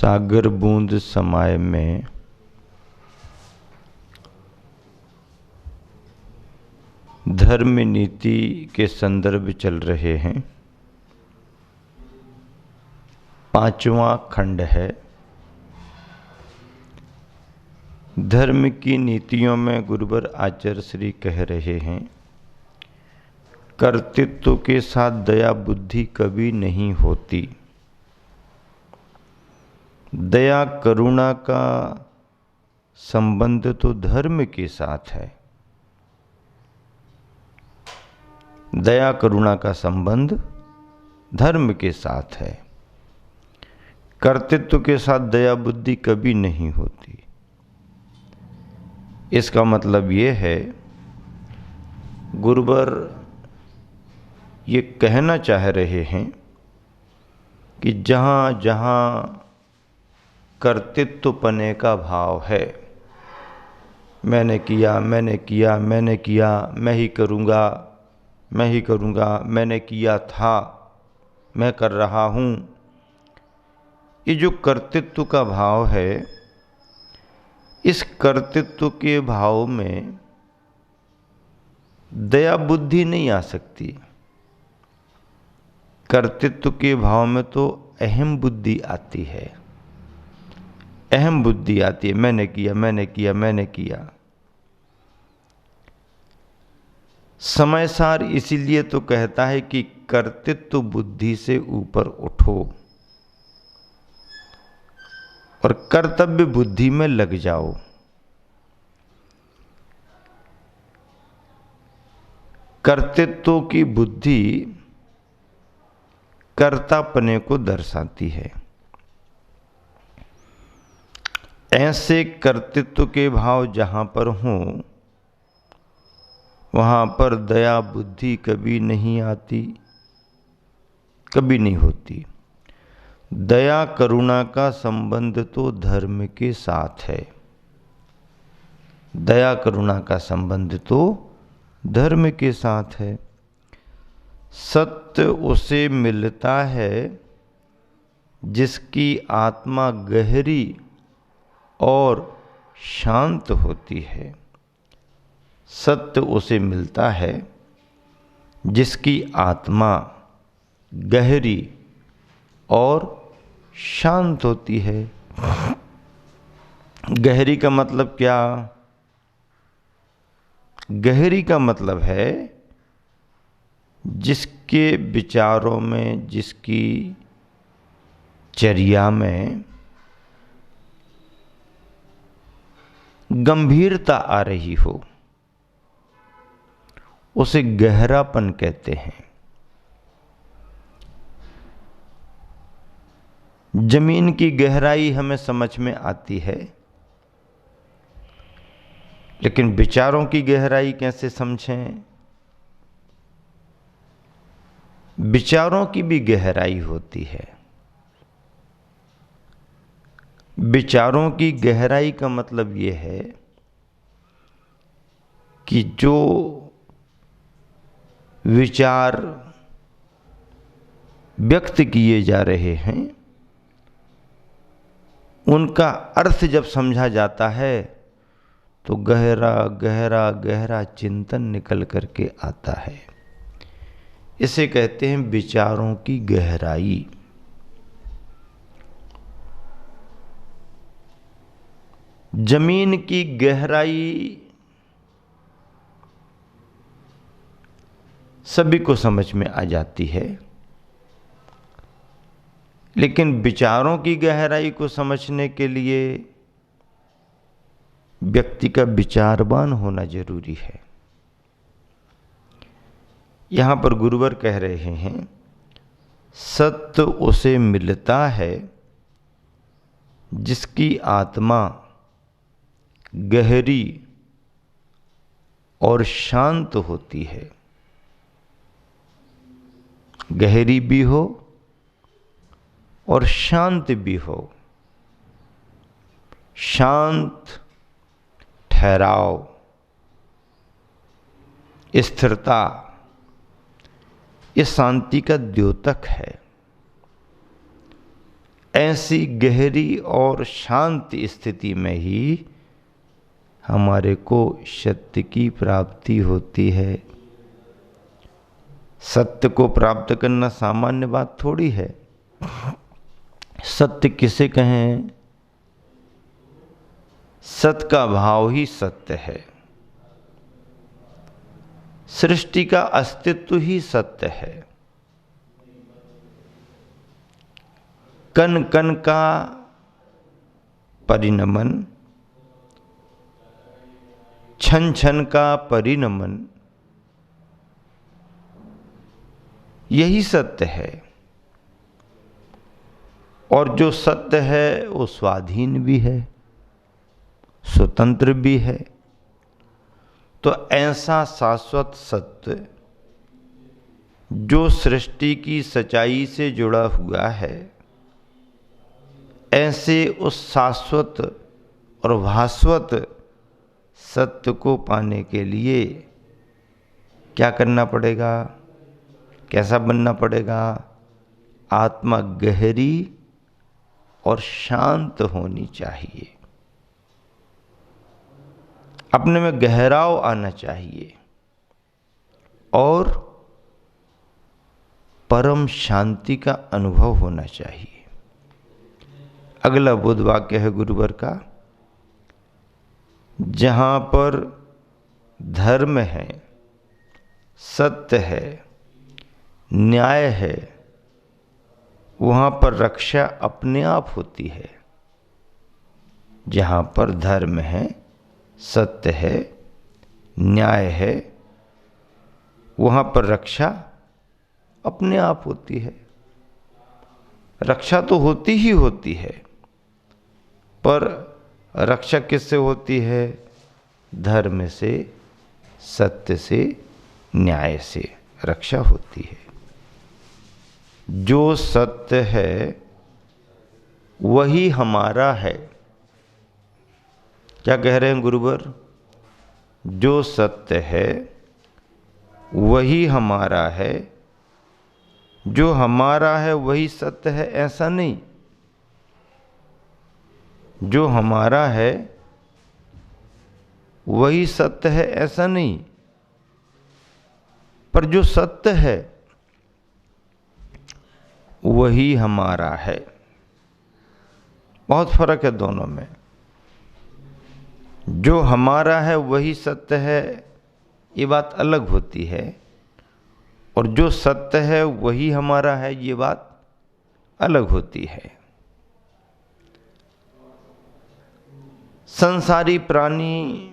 सागर बूंद समाये में धर्म नीति के संदर्भ चल रहे हैं। 5वां खंड है। धर्म की नीतियों में गुरुवर आचार्य श्री कह रहे हैं, कर्तृत्व के साथ दया बुद्धि कभी नहीं होती। दया करुणा का संबंध तो धर्म के साथ है। दया करुणा का संबंध धर्म के साथ है। कर्तृत्व के साथ दया बुद्धि कभी नहीं होती। इसका मतलब ये है, गुरुवर ये कहना चाह रहे हैं कि जहाँ जहाँ कर्तृत्वपने का भाव है, मैंने किया, मैंने किया, मैंने किया, मैं ही करूँगा, मैं ही करूँगा, मैंने किया था, मैं कर रहा हूँ, ये जो कर्तृत्व का भाव है, इस कर्तृत्व के भाव में दया बुद्धि नहीं आ सकती। कर्तृत्व के भाव में तो अहम बुद्धि आती है। अहम बुद्धि आती है, मैंने किया, मैंने किया, मैंने किया। समयसार इसीलिए तो कहता है कि कर्तृत्व बुद्धि से ऊपर उठो और कर्तव्य बुद्धि में लग जाओ। कर्तृत्व की बुद्धि कर्तापने को दर्शाती है। ऐसे कर्तृत्व के भाव जहाँ पर हों, वहाँ पर दया बुद्धि कभी नहीं आती, कभी नहीं होती। दया करुणा का संबंध तो धर्म के साथ है। दया करुणा का संबंध तो धर्म के साथ है। सत्य उसे मिलता है जिसकी आत्मा गहरी और शांत होती है। सत्य उसे मिलता है जिसकी आत्मा गहरी और शांत होती है। गहरी का मतलब क्या? गहरी का मतलब है जिसके विचारों में, जिसकी चर्या में गंभीरता आ रही हो, उसे गहरापन कहते हैं। जमीन की गहराई हमें समझ में आती है, लेकिन विचारों की गहराई कैसे समझें? विचारों की भी गहराई होती है। विचारों की गहराई का मतलब यह है कि जो विचार व्यक्त किए जा रहे हैं, उनका अर्थ जब समझा जाता है तो गहरा गहरा गहरा चिंतन निकल करके आता है। इसे कहते हैं विचारों की गहराई। जमीन की गहराई सभी को समझ में आ जाती है, लेकिन विचारों की गहराई को समझने के लिए व्यक्ति का विचारवान होना जरूरी है। यहां पर गुरुवर कह रहे हैं, सत्य उसे मिलता है जिसकी आत्मा गहरी और शांत होती है। गहरी भी हो और शांत भी हो। शांत, ठहराव, स्थिरता, ये शांति का द्योतक है। ऐसी गहरी और शांत स्थिति में ही हमारे को सत्य की प्राप्ति होती है। सत्य को प्राप्त करना सामान्य बात थोड़ी है। सत्य किसे कहें? सत्य का भाव ही सत्य है। सृष्टि का अस्तित्व ही सत्य है। कण कण का परिणमन, क्षण क्षण का परिणमन, यही सत्य है। और जो सत्य है वो स्वाधीन भी है, स्वतंत्र भी है। तो ऐसा शाश्वत सत्य जो सृष्टि की सच्चाई से जुड़ा हुआ है, ऐसे उस शाश्वत और भास्वत सत्य को पाने के लिए क्या करना पड़ेगा? कैसा बनना पड़ेगा? आत्मा गहरी और शांत होनी चाहिए। अपने में गहराव आना चाहिए और परम शांति का अनुभव होना चाहिए। अगला बुध वाक्य है गुरुवर का, जहां पर धर्म है, सत्य है, न्याय है, वहां पर रक्षा अपने आप होती है। जहां पर धर्म है, सत्य है, न्याय है, वहां पर रक्षा अपने आप होती है। रक्षा तो होती ही होती है, पर रक्षा किससे होती है? धर्म से, सत्य से, न्याय से रक्षा होती है। जो सत्य है वही हमारा है। क्या कह रहे हैं गुरुवर? जो सत्य है वही हमारा है। जो हमारा है वही सत्य है, ऐसा नहीं। जो हमारा है वही सत्य है, ऐसा नहीं। पर जो सत्य है वही हमारा है। बहुत फर्क है दोनों में। जो हमारा है वही सत्य है, ये बात अलग होती है। और जो सत्य है वही हमारा है, ये बात अलग होती है। संसारी प्राणी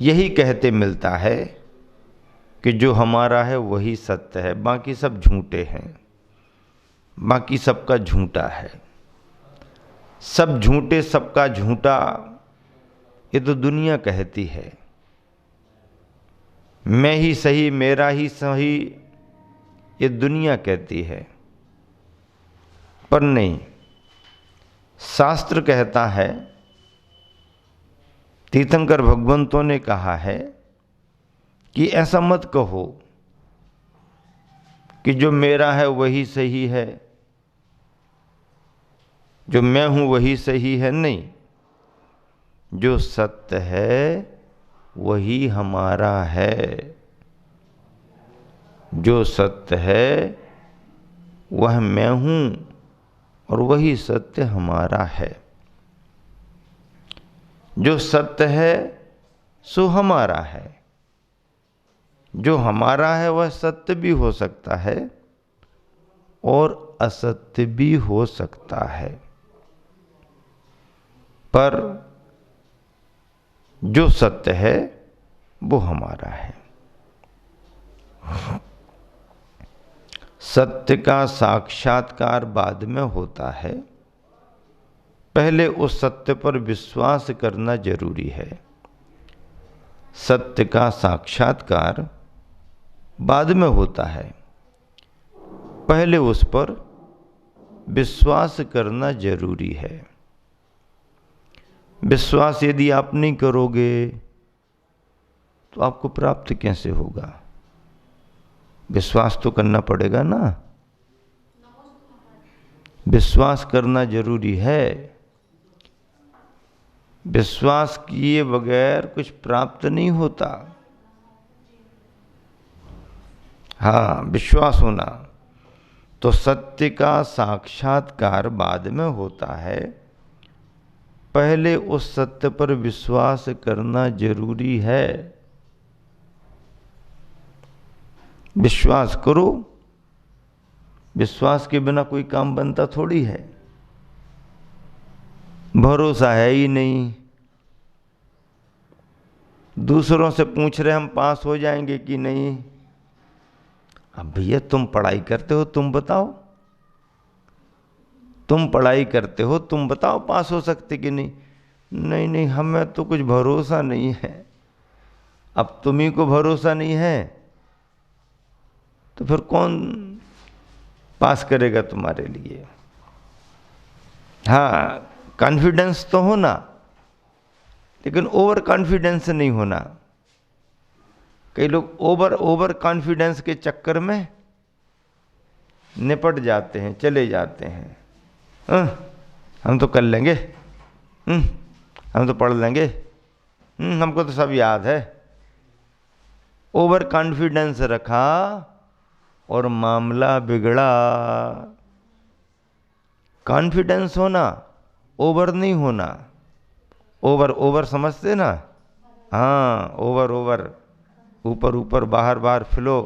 यही कहते मिलता है कि जो हमारा है वही सत्य है, बाकी सब झूठे हैं, बाकी सबका झूठा है। सब झूठे, सबका झूठा, ये तो दुनिया कहती है। मैं ही सही, मेरा ही सही, ये दुनिया कहती है। पर नहीं, शास्त्र कहता है, तीर्थंकर भगवंतों ने कहा है कि ऐसा मत कहो कि जो मेरा है वही सही है, जो मैं हूं वही सही है। नहीं, जो सत्य है वही हमारा है। जो सत्य है वह मैं हूं और वही सत्य हमारा है। जो सत्य है सो हमारा है। जो हमारा है वह सत्य भी हो सकता है और असत्य भी हो सकता है, पर जो सत्य है वो हमारा है। सत्य का साक्षात्कार बाद में होता है, पहले उस सत्य पर विश्वास करना जरूरी है। सत्य का साक्षात्कार बाद में होता है, पहले उस पर विश्वास करना जरूरी है। विश्वास यदि आप नहीं करोगे तो आपको प्राप्त कैसे होगा? विश्वास तो करना पड़ेगा ना। विश्वास करना जरूरी है। विश्वास किए बगैर कुछ प्राप्त नहीं होता। हाँ, विश्वास होना। तो सत्य का साक्षात्कार बाद में होता है, पहले उस सत्य पर विश्वास करना जरूरी है। विश्वास करो, विश्वास के बिना कोई काम बनता थोड़ी है। भरोसा है ही नहीं। दूसरों से पूछ रहे हम पास हो जाएंगे कि नहीं। अब भैया तुम पढ़ाई करते हो, तुम बताओ। तुम पढ़ाई करते हो, तुम बताओ पास हो सकते कि नहीं। नहीं नहीं, हमें तो कुछ भरोसा नहीं है। अब तुम्ही को भरोसा नहीं है तो फिर कौन पास करेगा तुम्हारे लिए। हाँ, कॉन्फिडेंस तो होना, लेकिन ओवर कॉन्फिडेंस नहीं होना। कई लोग ओवर कॉन्फिडेंस के चक्कर में निपट जाते हैं, चले जाते हैं। हम तो कर लेंगे, हम तो पढ़ लेंगे, हमको तो सब याद है। ओवर कॉन्फिडेंस रखा और मामला बिगड़ा। कॉन्फिडेंस होना, ओवर नहीं होना। ओवर समझते ना। हाँ, ओवर ऊपर ऊपर बाहर बाहर फ्लो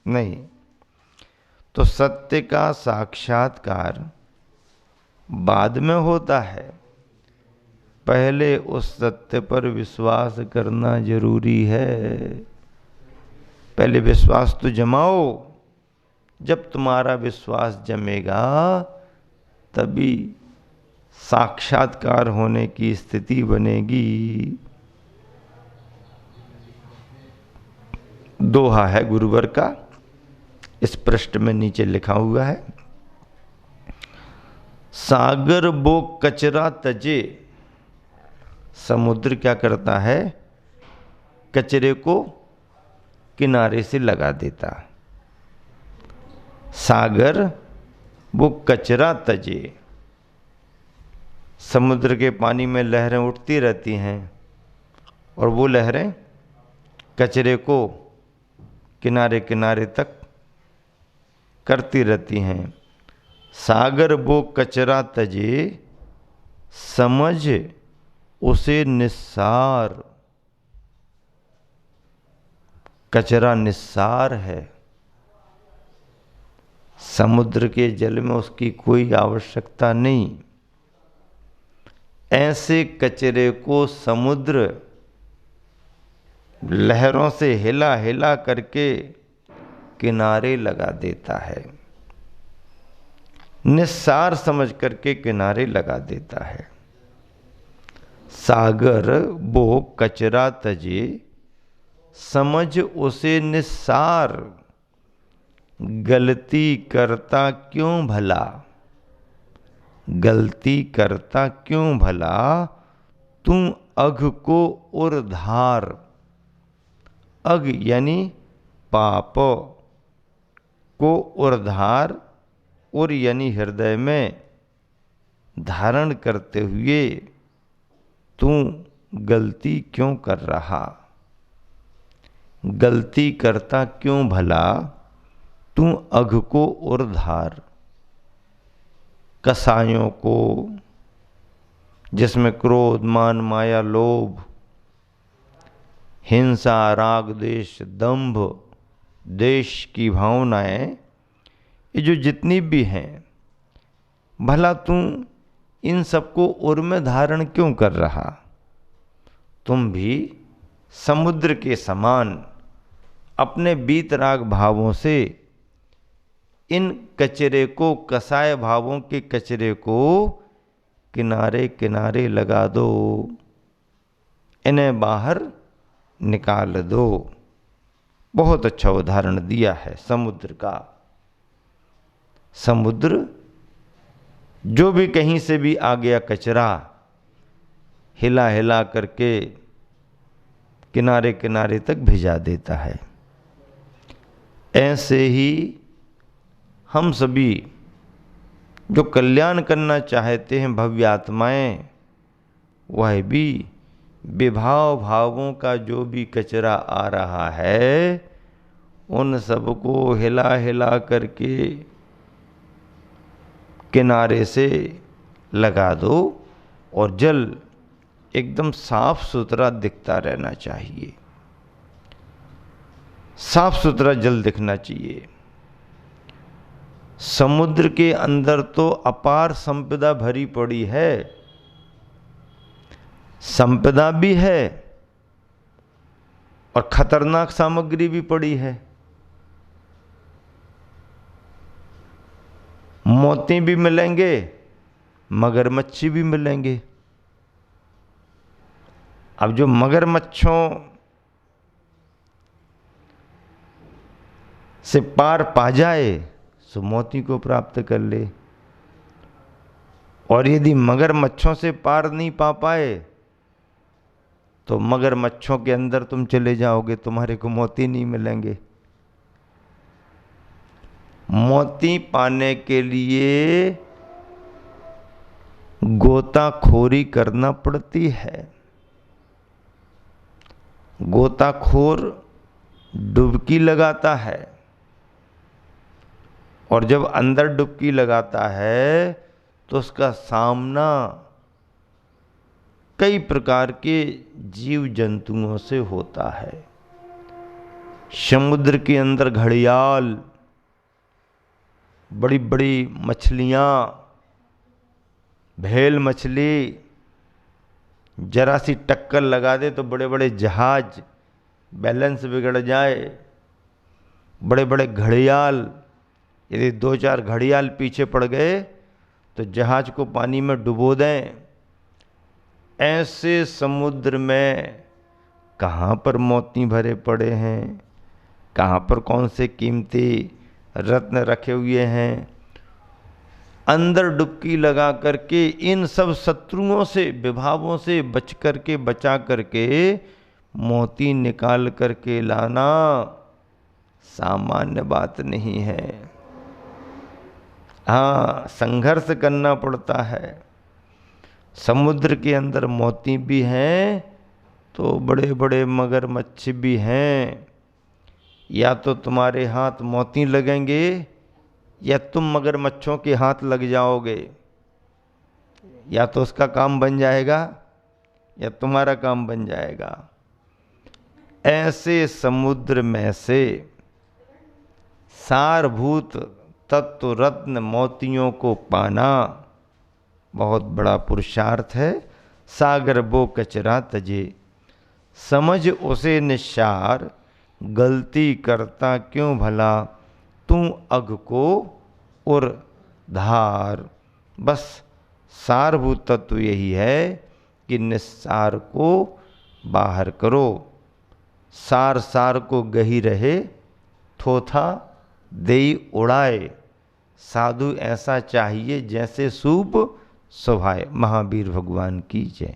नहीं। तो सत्य का साक्षात्कार बाद में होता है, पहले उस सत्य पर विश्वास करना जरूरी है। पहले विश्वास तो जमाओ। जब तुम्हारा विश्वास जमेगा तभी साक्षात्कार होने की स्थिति बनेगी। दोहा है गुरुवर का, इस पृष्ठ में नीचे लिखा हुआ है। सागर बो कचरा तजे। समुद्र क्या करता है, कचरे को किनारे से लगा देता। सागर वो कचरा तजे। समुद्र के पानी में लहरें उठती रहती हैं और वो लहरें कचरे को किनारे किनारे तक करती रहती हैं। सागर वो कचरा तजे, समझ उसे निस्सार। कचरा निस्सार है। समुद्र के जल में उसकी कोई आवश्यकता नहीं। ऐसे कचरे को समुद्र लहरों से हिला हिला करके किनारे लगा देता है। निस्सार समझ करके किनारे लगा देता है। सागर वो कचरा तजे, समझ उसे निस्सार। गलती करता क्यों भला, गलती करता क्यों भला, तू अघ को उर्धार। अघ यानी पाप, को उर्धार, उर यानी हृदय में धारण करते हुए तू गलती क्यों कर रहा। गलती करता क्यों भला, तू अघ को उर्धार। कसायों को, जिसमें क्रोध मान माया लोभ हिंसा राग देश दंभ देश की भावनाएं, ये जो जितनी भी हैं, भला तू इन सबको उर में धारण क्यों कर रहा। तुम भी समुद्र के समान अपने बीतराग भावों से इन कचरे को, कसाय भावों के कचरे को किनारे किनारे लगा दो, इन्हें बाहर निकाल दो। बहुत अच्छा उदाहरण दिया है समुद्र का। समुद्र जो भी कहीं से भी आ गया कचरा हिला हिला करके किनारे किनारे तक भिजा देता है। ऐसे ही हम सभी जो कल्याण करना चाहते हैं भव्य आत्माएं, वह भी विभाव भावों का जो भी कचरा आ रहा है उन सबको हिला हिला करके किनारे से लगा दो और जल एकदम साफ सुथरा दिखता रहना चाहिए। साफ सुथरा जल दिखना चाहिए। समुद्र के अंदर तो अपार संपदा भरी पड़ी है, संपदा भी है और खतरनाक सामग्री भी पड़ी है। मोती भी मिलेंगे, मगरमच्छी भी मिलेंगे। अब जो मगरमच्छों से पार पा जाए सो मोती को प्राप्त कर ले, और यदि मगरमच्छों से पार नहीं पा पाए तो मगरमच्छों के अंदर तुम चले जाओगे, तुम्हारे को मोती नहीं मिलेंगे। मोती पाने के लिए गोताखोरी करना पड़ती है। गोताखोर डुबकी लगाता है, और जब अंदर डुबकी लगाता है तो उसका सामना कई प्रकार के जीव जंतुओं से होता है। समुद्र के अंदर घड़ियाल, बड़ी बड़ी मछलियाँ, भेल मछली जरा सी टक्कर लगा दे तो बड़े बड़े जहाज, बैलेंस बिगड़ जाए। बड़े बड़े घड़ियाल, यदि 2-4 घड़ियाल पीछे पड़ गए तो जहाज को पानी में डुबो दें। ऐसे समुद्र में कहाँ पर मोती भरे पड़े हैं, कहाँ पर कौन से कीमती रत्न रखे हुए हैं। अंदर डुबकी लगा करके इन सब शत्रुओं से, विभावों से बच करके, बचा करके मोती निकाल करके लाना सामान्य बात नहीं है। हाँ, संघर्ष करना पड़ता है। समुद्र के अंदर मोती भी हैं तो बड़े बड़े मगरमच्छ भी हैं। या तो तुम्हारे हाथ मोती लगेंगे या तुम मगरमच्छों के हाथ लग जाओगे। या तो उसका काम बन जाएगा या तुम्हारा काम बन जाएगा। ऐसे समुद्र में से सारभूत तत्व रत्न मोतियों को पाना बहुत बड़ा पुरुषार्थ है। सागर वो कचरा तजे, समझ उसे निस्सार, गलती करता क्यों भला, तू अघ को उर धार। बस सारभूत तत्व यही है कि निस्सार को बाहर करो। सार सार को गही रहे, थोथा देई उड़ाए। साधु ऐसा चाहिए जैसे सूप सुभाए। महावीर भगवान की जय।